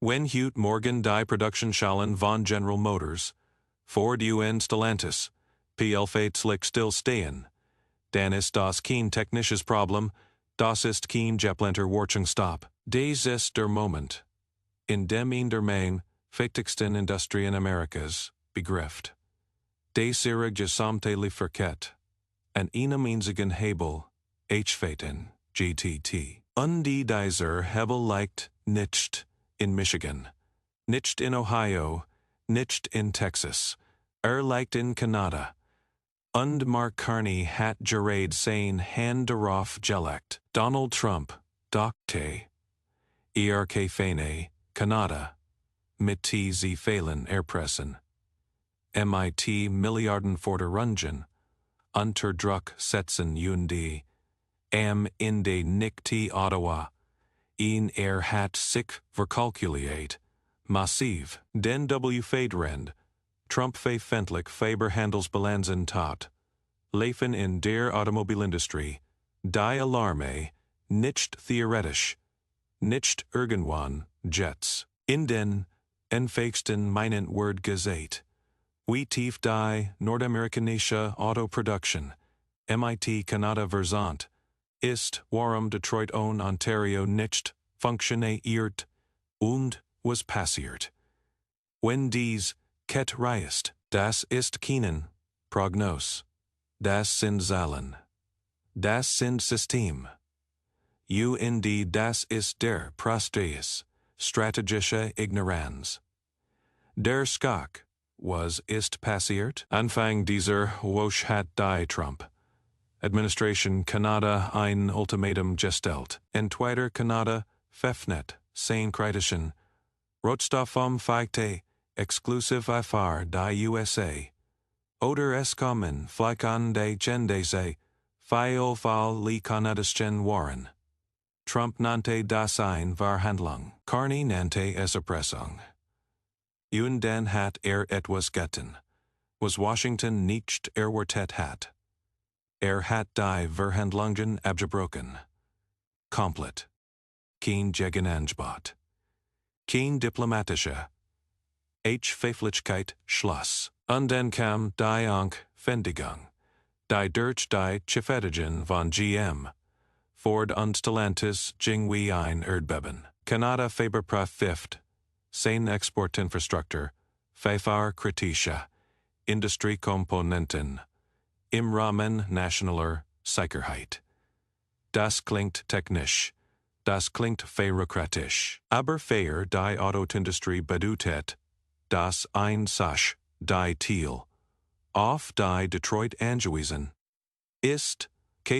Wenn Hute Morgan die Produktionsschalen von General Motors, Ford und Stellantis, plötzlich stillstehen, dann ist das kein technisches Problem, das ist kein geplanter Wartungsstopp. Dies ist der Moment, in dem in der wichtigsten Industrien Amerikas begreift, dass ihre gesamte Lieferkette an einem einzigen Hebel, enthalten, GTT. Und dieser Hebel liegt nicht in Michigan, nicht in Ohio, nicht in Texas, liegt in Kanada. Und Mark Carney hat gerade sein Hand darauf gelegt. Donald Trump, Dr. Feine, Kanada, mit sie Fehlen erpressen. MIT Milliarden Forderungen, unter Druck setzen und in de Nicht Ottawa, in hat sich verkalkuliert, massiv, den Federend, Trump fendlich Faberhandelsbalanzen tat, Leifen in der Automobilindustrie, die Alarme, nicht theoretisch, nicht irgendwann, Jets, in den enfähigsten meinen Word gesagt, wie tief die nordamerikanische Autoproduktion, MIT Kanada versant, ist, warum Detroit und Ontario nicht funktioniert und was passiert. Wenn dies Kette reißt, das ist keinen Prognose, das sind Zahlen, das sind System. Und das ist der Prosteus, strategische Ignoranz. Der Skak, was ist passiert? Anfang dieser Woche hat die Trump Administration Kanada ein Ultimatum gestellt. Entweder Kanada veröffnet sein kritischen Rohstoff Fichte exklusiv für die USA oder es kommen Fleikan de Chendese Fall li kanadischen Waren. Trump nannte das ein Verhandlung. Carney nannte es Erpressung. Und dann hat etwas getan, was Washington nicht erwartet hat. Hat die Verhandlungen abgebrochen. Komplett. Kein Gegenangebot. Kein diplomatische Pfäfflichkeit Schluss. Und dann kam die Ankündigung, die durch die Chefädigen von GM, Ford und Stellantis ging wie ein Erdbeben. Kanada überprüft sein Exportinfrastruktur, für kritische Industriekomponenten, im Rahmen nationaler Sicherheit. Das klingt technisch, das klingt bürokratisch, aber für die Autoindustrie bedeutet das ein Sach, die Teil, auf die Detroit angewiesen ist,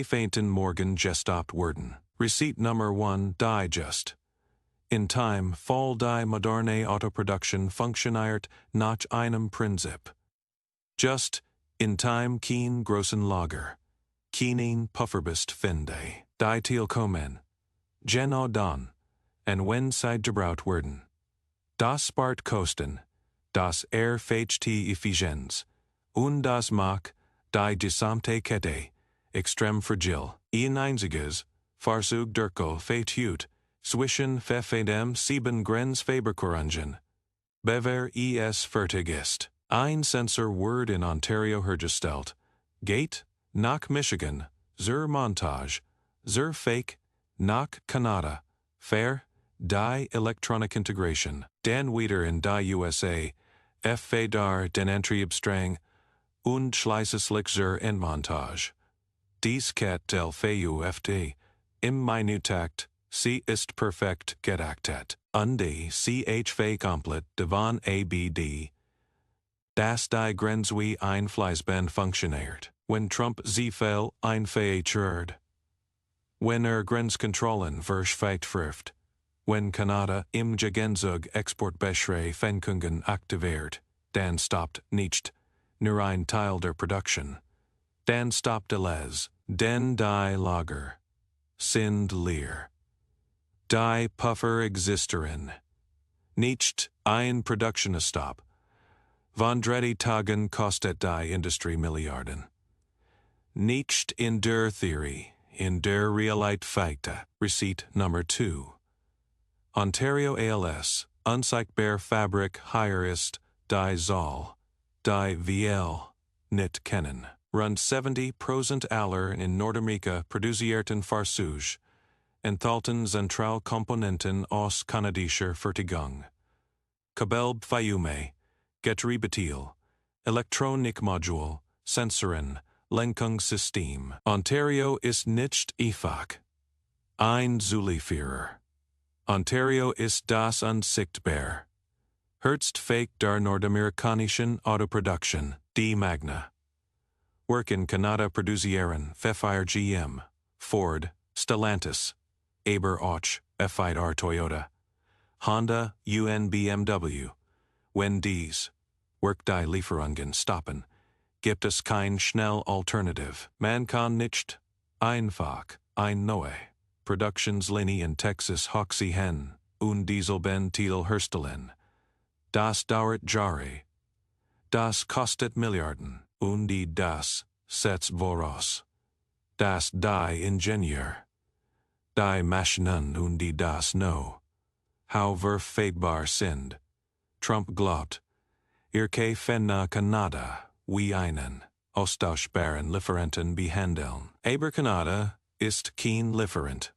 feinten morgen gestoppt worden. Receipt Nummer 1 Digest. In time fall die moderne Autoproduktion funktioniert nach einem Prinzip. Just in time kein großen Lager, keinen Pufferbist finde, die Teil kommen, genau dann, und wenn sie gebraucht werden. Das spart Kosten, das erfähigt die Effizienz, und das macht die gesamte Kette extrem fragil. Ein einziges Fahrzeug fehlt zwischen dem 7 Grenzfaberkurungen, bewer es fertig ist. Ein Sensor wird in Ontario hergestellt, geht nach Michigan, zur Montage, zur Fake, nach Kanada, für die Electronic Integration, dann wieder in die USA, dar den Antriebsstrang und schließlich zur Endmontage. Dies Ket del VUFD, im Minutakt, sie ist perfekt geachtet, und die CHV komplett devon ABD, das die Grenz wie ein Fleißband funktioniert, wenn Trump sie fell einfährt. Wenn Grenzkontrollen verschweift, wenn Kanada im Gegenzug Exportbeschränkungen aktiviert, dann stoppt nicht nur ein Teil der Produktion. Dann stoppt alles, denn die Lager sind leer. Die Puffer existieren. Nicht ein Produktionsstopp. Von 3 Tagen kostet die Industrie Milliarden. Nicht in der Theorie, in der Realität Fakte. Receipt Nummer 2. Ontario ALS, unsichtbar Fabrik hier ist, die Zoll, die VL, nicht kennen. Rund 70% aller in Nordamerika produzierten Fahrzeuge, enthalten zentral Komponenten aus kanadischer Fertigung. Kabelbfeume, Getriebeteilen, Elektronikmodul, Sensoren, Lenkungssystem. Ontario ist nicht einfach ein Zulieferer. Ontario ist das unsichtbar Herzstück der nordamerikanischen Autoproduktion, die Magna. Work in Kanada produzieren Pfeffer GM, Ford, Stellantis, Aber auch F1R Toyota, Honda, BMW. Wenn dies Work die Lieferungen stoppen, gibt es kein schnell Alternative. Man kann nicht einfach ein neue Produktionslinie in Texas hochziehen und dieselben Teile herstellen. Das dauert Jahre. Das kostet Milliarden. Und das setzt voraus, dass die Ingenieur, die Maschinen und das Know-how verfügbar sind. Trump glaubt, finden Kanada wie einen austauschbaren Lieferanten behandeln. Aber Kanada ist kein Lieferant.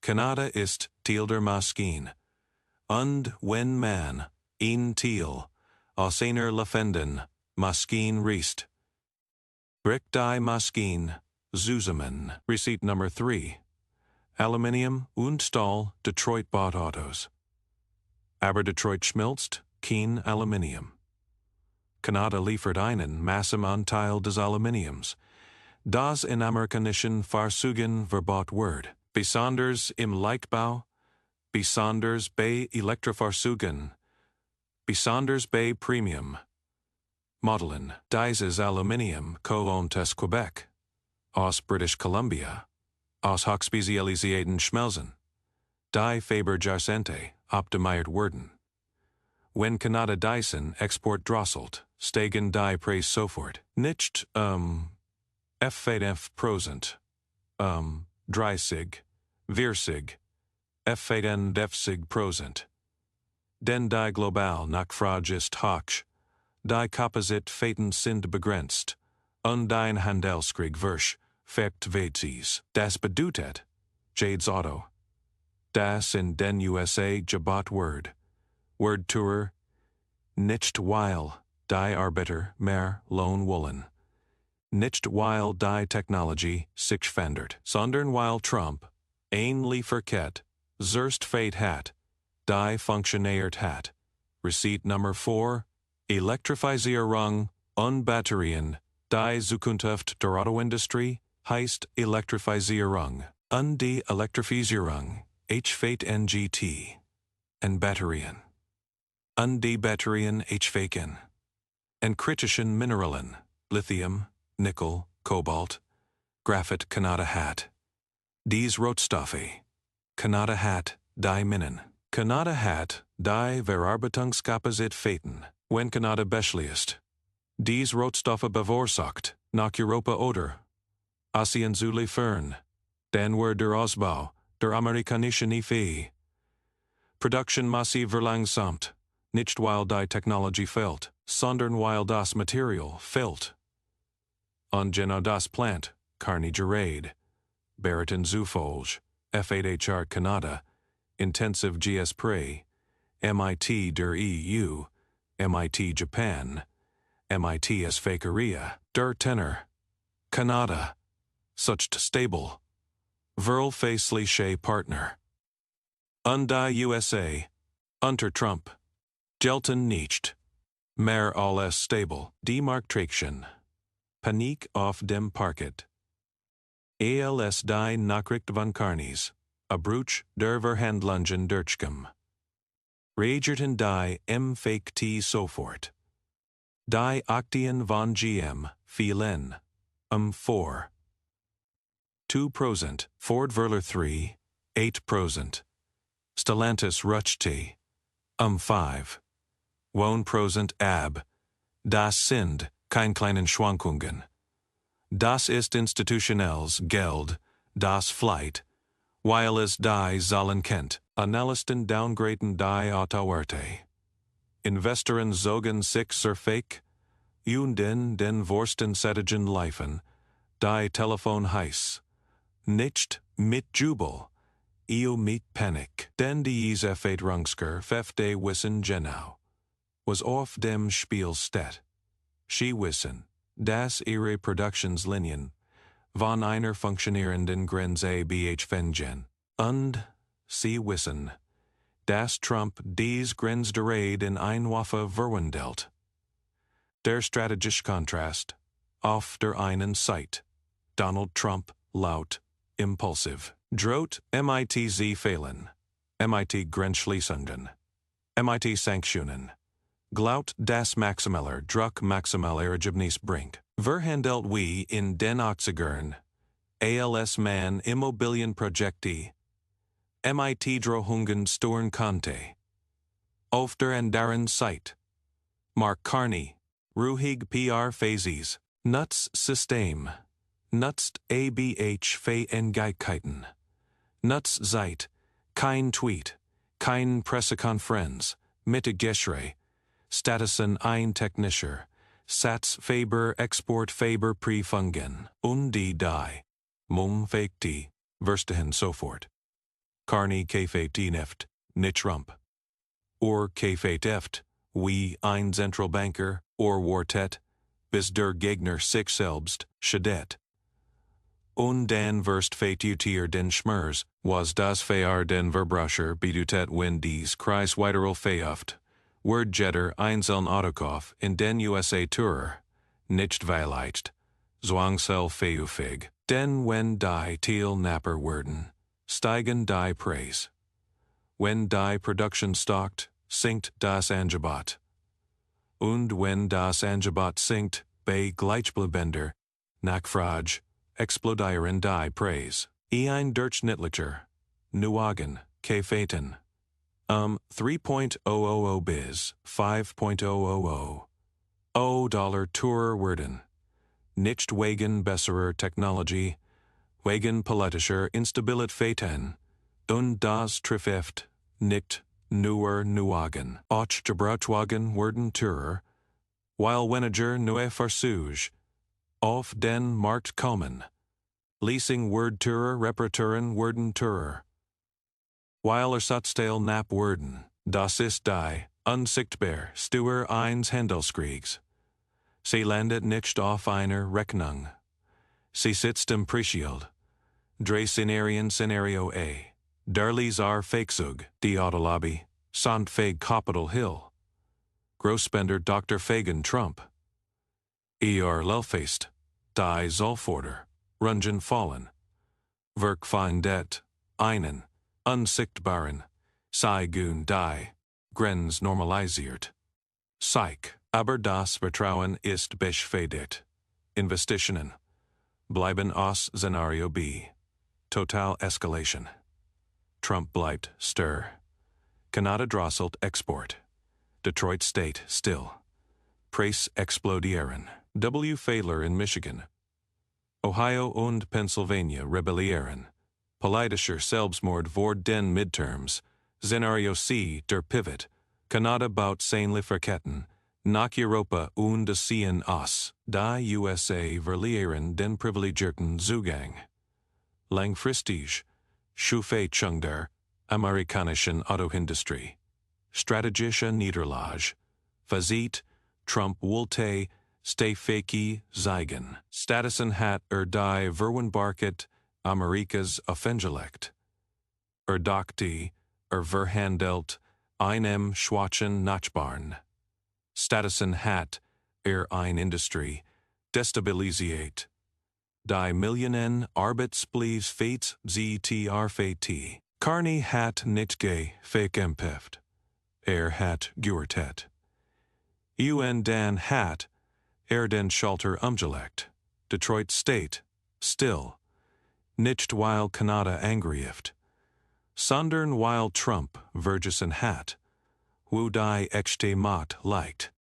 Kanada ist Teil der Maschine. Und wenn man ein Teil aus einer laufenden Maschine reißt, bricht die Maschine zusammen. Receipt number 3. Aluminium und Stahl, Detroit baut Autos. Aber Detroit schmilzt kein Aluminium. Kanada liefert einen massiven Anteil des Aluminiums, das in amerikanischen Fahrzeugen verbaut wird. Besonders im Leichtbau, besonders bei Elektrofahrzeugen, besonders bei Premium Modellen. Dieses Aluminium kommt aus Quebec, aus British Columbia, aus hochspezialisierten Schmelzen, die Faber-Jahrzehnte optimiert wurden. Wenn Kanada diesen Export drosselt, steigen die Preise sofort. Nicht F5%, 30, 40, F50%. Denn die global Nachfrage ist hoch, die Kapazitäten sind begrenzt, und ein Handelskrieg wird verkehrt. Das bedeutet, jedes Auto, das in den USA gebaut wird teurer, nicht weil die Arbeiter mehr Lohn wollen, nicht weil die Technologie sich verändert, sondern weil Trump ein Lieferkette zuerst fate hat, die funktioniert hat. Receipt number 4. Elektrifizierung und Batterien. Die Zukunft der Autoindustrie heißt Elektrifizierung. Und die Elektrifizierung HVNGT. Und Batterien. Und die Batterien HVN. Und kritischen Mineralen. Lithium, Nickel, Cobalt, Graphit Kanada hat. Dies Rohstoffe. Kanada hat die Minen. Kanada hat die Verarbeitungskapazitäten. Wenn Kanada beschließt, dies Rohstoffe bevorzugt nach Europa oder Asien zu liefern, dann wird der Ausbau der amerikanischen Produktion massiv verlangsamt, nicht weil die Technologie fehlt, sondern weil das Material fehlt. Und genau das Plant, Carney gerät, Barrington Zufolge, F8HR Kanada, Intensive GS Pre, MIT der EU, MIT Japan, MIT Korea, der Tenor, Kanada, such stable, verhältnisliche Partner. Und die USA, unter Trump, gelten nicht mehr als stable. Demarktration, Panik auf dem Parket. Als die Nachricht von Carneys, Abbruch der Verhandlungen durchkam, reagierten die M-Fake-T sofort. Die Aktien von GM fielen 4. 2%, Ford Verler 3, 8%, Stellantis rutschte 5. 1% ab. Das sind keine kleinen Schwankungen. Das ist institutionelles Geld, das flieht, Weil es die Zahlen kennt, Analysten downgraden die Autowerte. Investoren zogen sich zur Fake, den Vorsten sättigen Leifen, die Telefon heiß. Nicht mit Jubel, mit Panik, denn dies Veränderungsger de wissen genau, was auf dem Spiel steht. Sie wissen, dass ihre Produktionslinien von einer funktionierenden Grenze befinden. Und sie wissen, dass Trump dies Grenzgerät in ein Waffe verwandelt. Der strategische Kontrast, auf der einen Seite, Donald Trump, laut, impulsiv, droht MIT fehlen, MIT Grenzschließungen, MIT Sanktionen, glaut das maximeller Druck maximeller Ergebnis bringt. Verhandelt wie in den 80ern, als man Immobilienprojekte, MIT Drohungen steuern konnte. Auf der anderen Seite, Mark Carney, ruhig PR Phases, Nuts System, nutzt ABH Fähigkeiten, Nuts Zeit, kein Tweet, kein Pressekonferenz, Mittelgeschrei, Statusen ein technischer, Satz Faber Export Faber Prüfungen, und die Mumfekti, Verstehen sofort. Carney Nicht, nicht Trump. Or Eft, wie ein Zentralbanker, or Wartet, bis der Gegner sich selbst, schadet. Und dann wirst Fatiutier den Schmerz, was das Fair den Verbraucher bedutet wenn dies Kreis weiterel Feuft, Wordjetter einzeln Autokauf in den USA Tourer, nicht weileicht, zwangsel feufig, denn wenn die Thiel Napper werden, steigen die Preis. Wenn die Production stockt, sinkt das Angebot. Und wenn das Angebot sinkt, bei gleichbleibender Nachfrage, explodieren die Preis. Ein Durchschnittlicher, Neuwagen, Käfeten. 3.000 bis 5.000 $. Tourer werden. Nicht wegen besserer Technologie, wegen politischer Instabilitäten, und das trifft nicht nur Neuwagen. Auch Gebrauchtwagen werden teurer, weil weniger neue Fahrzeuge auf den Markt kommen. Leasing wird teurer, Reparaturen werden teurer. Weil Ersatzteil knapp werden, das ist die, unsichtbar, Steuer eines Handelskriegs. Sie landet nicht auf einer Rechnung. Sie sitzt im Preisschild. Drei Szenario A. Darlies Feigsug, die Autolobby, Sant Feg Capitol Hill. Großspender Dr. Fagan Trump. Lelfeest, die Zollforder, Rungen fallen. Werk findet, einen, unsichtbaren, Seigun die, Grenz normalisiert. Psych, aber das Vertrauen ist beschädigt. Investitionen bleiben aus Szenario B. Total Escalation. Trump bleibt stir. Kanada drosselt Export. Detroit steht still. Preis explodieren. W. Fehler in Michigan. Ohio und Pennsylvania rebellieren. Politischer Selbstmord vor den Midterms. Szenario C. Der Pivot. Kanada baut sein Lieferketten nach Europa und ziehen aus. Die USA verlieren den privilegierten Zugang. Langfristig. Schuffachung der amerikanischen Autoindustrie. Strategische Niederlage. Fazit. Trump wollte Stefaki zeigen. Statusen hat die Verwendbarkeit Amerikas offengelegt. Dachte, verhandelt einem schwachen Nachbarn. Statusen hat ein Industrie destabilisiert. Die Millionen Arbeitsplätze ZTRFT. Carney hat nicht gekämpft. Hat geurteilt. Dan hat den Schalter umgelegt. Detroit steht still. Nicht weil Kanada angreift. Sondern weil Trump vergessen hat, wo die echte Macht liegt.